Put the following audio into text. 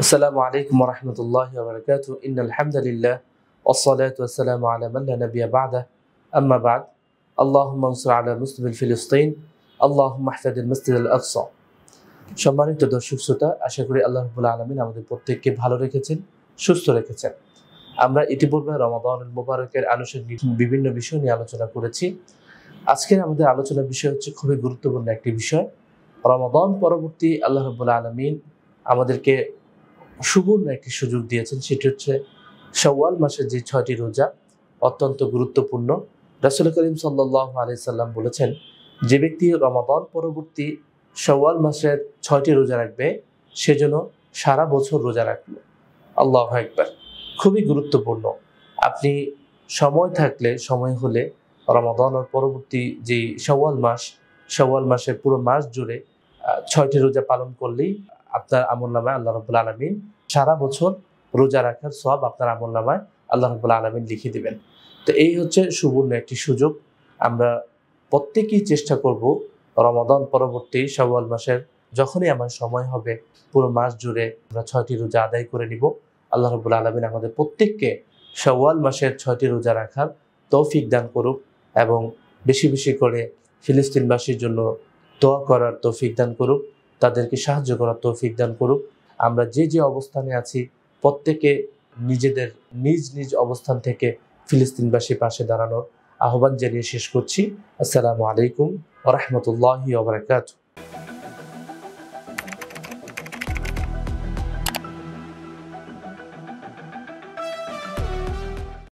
আসসালামু আলাইকুম ওয়া রাহমাতুল্লাহি ওয়া বারাকাতুহু। ইন্নাল হামদালিল্লাহ ওয়াসসালাতু ওয়াসসালামু আলা মান লা নাবিয়্যা বা'দা। আম্মা বা'দ। আল্লাহুম্মা আনসুর আলা মুসলিমিন ফিলিস্তিন। আল্লাহুম্মা ইহফাজিল মাসজিদাল আকসা। সম্মানিত দর্শক শ্রোতা, আশা করি আল্লাহ রাব্বুল আলামিন আমাদের প্রত্যেককে ভালো রেখেছেন, সুস্থ রেখেছেন। আমরা ইতিপূর্বে রমাদানুল মুবারকের আনুষঙ্গিক বিভিন্ন বিষয় নিয়ে আলোচনা করেছি। আজকের আমাদের আলোচনার বিষয় হচ্ছে খুবই গুরুত্বপূর্ণ একটি বিষয়। রমাদান পরবর্তী আল্লাহ রাব্বুল আলামিন আমাদেরকে সুবর্ণ একটি সুযোগ দিয়েছেন, সেটি হচ্ছে শাওয়াল মাসের যে ৬টি রোজা অত্যন্ত গুরুত্বপূর্ণ। রাসূল করিম সাল্লাল্লাহু আলাইহি সাল্লাম বলেছেন, যে ব্যক্তি রমাদান পরবর্তী শাওয়াল মাসের ৬টি রোজা রাখবে সে যেন সারা বছর রোজা রাখল। আল্লাহু আকবার। খুবই গুরুত্বপূর্ণ। আপনি সময় থাকলে, সময় হলে রমাদানের পরবর্তী যে শাওয়াল মাসের পুরো মাস জুড়ে ৬টি রোজা পালন করলেই আপনার আমলনামায় আল্লাহ রাব্বুল আলামিন সারা বছর রোজা রাখার সওয়াব আপনার আমলনামায় আল্লাহ রাব্বুল আলামিন লিখে দিবেন। তো এই হচ্ছে সুবর্ণ একটি সুযোগ। আমরা প্রত্যেকেই চেষ্টা করব রমাদান পরবর্তী শাওয়াল মাসের যখনই আমার সময় হবে পুরো মাস জুড়ে আমরা ৬টি রোজা আদায় করে নিব। আল্লাহ রাব্বুল আলামিন আমাদের প্রত্যেককে শাওয়াল মাসের ৬টি রোজা রাখার তৌফিক দান করুক এবং বেশি বেশি করে ফিলিস্তিনবাসীর জন্য দোয়া করার তৌফিক দান করুক, তাদেরকে সাহায্য করার তৌফিক দান করুক। আমরা যে যে অবস্থানে আছি প্রত্যেকে নিজেদের নিজ নিজ অবস্থান থেকে ফিলিস্তিনবাসীর পাশে দাঁড়ানোর আহ্বান জানিয়ে শেষ করছি। আসসালামু আলাইকুম ওয়া রাহমাতুল্লাহি ওয়া বারাকাতুহু।